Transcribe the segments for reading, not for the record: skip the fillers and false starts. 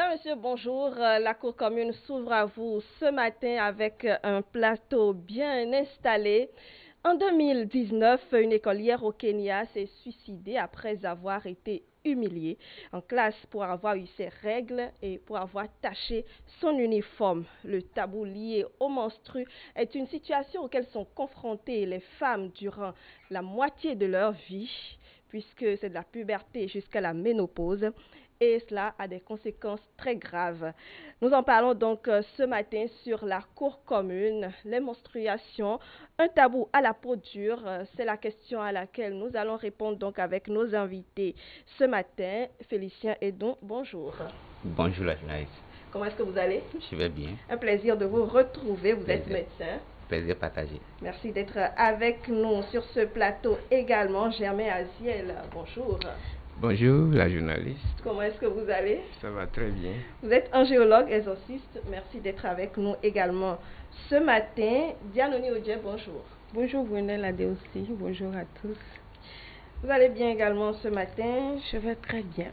Mesdames, Messieurs, bonjour. La Cour commune s'ouvre à vous ce matin avec un plateau bien installé. En 2019, une écolière au Kenya s'est suicidée après avoir été humiliée en classe pour avoir eu ses règles et pour avoir taché son uniforme. Le tabou lié au menstru est une situation auquel sont confrontées les femmes durant la moitié de leur vie, puisque c'est de la puberté jusqu'à la ménopause. Et cela a des conséquences très graves. Nous en parlons donc ce matin sur la Cour commune, les menstruations, un tabou à la peau dure. C'est la question à laquelle nous allons répondre donc avec nos invités ce matin. Félicien Edon, bonjour. Bonjour la journaliste. Comment est-ce que vous allez? Je vais bien. Un plaisir de vous retrouver. Vous êtes médecin. Plaisir partagé. Merci d'être avec nous sur ce plateau également. Germain Aziel, bonjour. Bonjour la journaliste. Comment est-ce que vous allez? Ça va très bien. Vous êtes un géologue exorciste. Merci d'être avec nous également ce matin. Dianoni Odje, bonjour. Bonjour Brunel Adé aussi. Bonjour à tous. Vous allez bien également ce matin? Je vais très bien.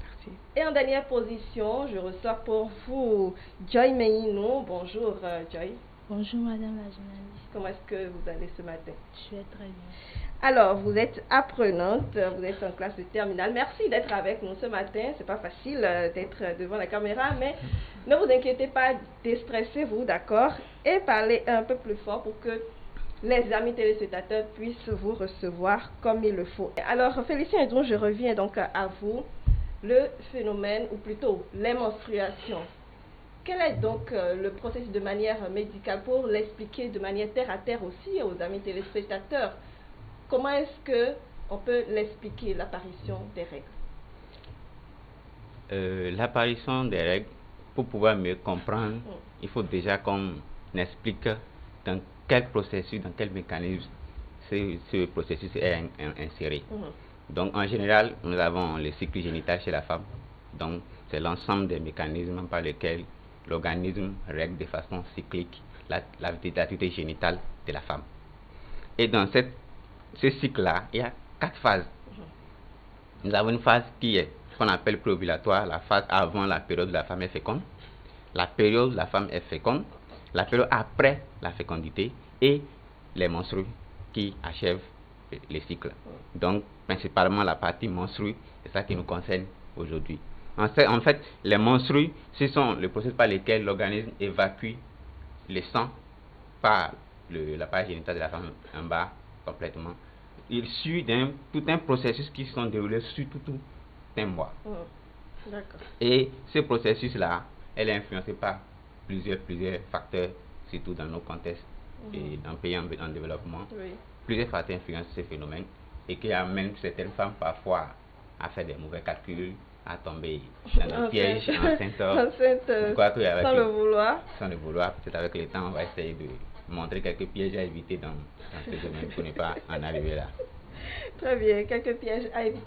Merci. Et en dernière position, je reçois pour vous Joy Meino. Bonjour Joy. Bonjour Madame la journaliste. Comment est-ce que vous allez ce matin? Je vais très bien. Alors, vous êtes apprenante, vous êtes en classe de terminale. Merci d'être avec nous ce matin. C'est pas facile d'être devant la caméra, mais ne vous inquiétez pas, déstressez-vous, d'accord? Et parlez un peu plus fort pour que les amis téléspectateurs puissent vous recevoir comme il le faut. Alors, Félicien Edon, je reviens donc à vous. Le phénomène, ou plutôt les menstruations. Quel est donc le processus de manière médicale pour l'expliquer de manière terre à terre aussi aux amis téléspectateurs? Comment est-ce qu'on peut l'expliquer, l'apparition des règles? L'apparition des règles, pour pouvoir mieux comprendre, il faut déjà qu'on explique dans quel processus, dans quel mécanisme ce processus est inséré. Donc en général, nous avons le cycle génital chez la femme. Donc c'est l'ensemble des mécanismes par lesquels l'organisme règle de façon cyclique l'activité génitale de la femme. Et dans ce cycle-là, il y a 4 phases. Nous avons une phase qui est ce qu'on appelle préovulatoire, la phase avant la période où la femme est féconde, la période où la femme est féconde, la période après la fécondité et les menstrues qui achèvent le cycle. Donc, principalement la partie menstrue, c'est ça qui nous concerne aujourd'hui. En fait, les menstrues, ce sont le processus par lequel l'organisme évacue le sang par l'appareil génital de la femme en bas complètement. Il suit tout un processus qui sont déroulés sur tout un mois. Et ce processus-là, elle est influencée par plusieurs facteurs, surtout dans nos contextes et dans les pays en développement. Plusieurs facteurs influencent ce phénomène et qui amènent certaines femmes parfois à faire des mauvais calculs, à tomber dans le piège, enceinte, sans le vouloir. Sans le vouloir, peut-être avec le temps, on va essayer de montrer quelques pièges à éviter dans ce domaine pour ne pas en arriver là. Très bien, quelques pièges à éviter.